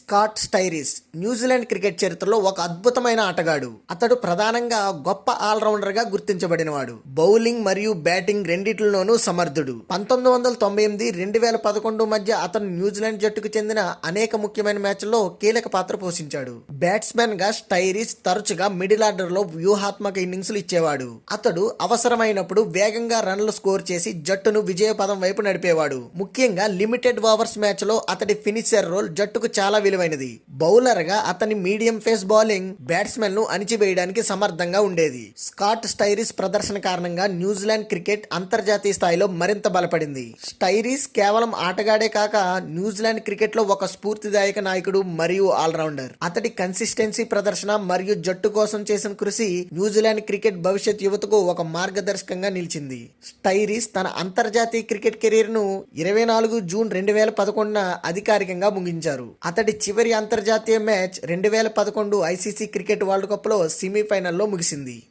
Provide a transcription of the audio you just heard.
Scott Styris New Zealand cricket చరిత్రలో ఒక అద్భుతమైన ఆటగాడు. అతడు ప్రధానంగా గొప్ప ఆల్రౌండర్ గా గుర్తించబడినవాడు. బౌలింగ్ మరియు బ్యాటింగ్ రెండిట్లోనూ సమర్థుడు. 1998 2011 మధ్య అతను న్యూజిలాండ్ జట్టుకు చెందిన అనేక ముఖ్యమైన మ్యాచ్ల్లో కీలక పాత్ర పోషించాడు. బ్యాట్స్మెన్ గా స్టైరిస్ తరచుగా మిడిల్ ఆర్డర్ లో వ్యూహాత్మక ఇన్నింగ్స్లు ఇచ్చేవాడు. అతడు అవసరమైనప్పుడు వేగంగా రన్లు స్కోర్ చేసి జట్టును విజయపథం వైపు నడిపేవాడు. ముఖ్యంగా లిమిటెడ్ ఓవర్స్ మ్యాచ్ లో అతడి ఫినిషర్ రోల్ జట్టుకు చాలా విలువైనది. బౌలర్ గా అతని మీడియం ఫేస్ బౌలింగ్ బ్యాట్స్మెన్ ను అణిచివేయడానికి సమర్థంగా ఉండేది. స్కాట్ స్టైరిస్ ప్రదర్శన కారణంగా న్యూజిలాండ్ క్రికెట్ అంతర్జాతీయ స్థాయిలో మరింత బలపడింది. స్టైరిస్ కేవలం ఆటగాడే కాక న్యూజిలాండ్ క్రికెట్ లో ఒక స్ఫూర్తిదాయక నాయకుడు మరియు ఆల్రౌండర్. అతడి కన్సిస్టెన్సీ ప్రదర్శన మరియు జట్టు కోసం చేసిన కృషి న్యూజిలాండ్ క్రికెట్ భవిష్యత్ యువతకు ఒక మార్గదర్శకంగా నిలిచింది. స్టైరిస్ తన అంతర్జాతీయ క్రికెట్ కెరీర్ ను 24 జూన్ 2011 అధికారికంగా ముగించారు. అతడి చివరి అంతర్జాతీయ match 2011 ICC cricket world cup లో సెమీఫైనల్లో ముగిసింది.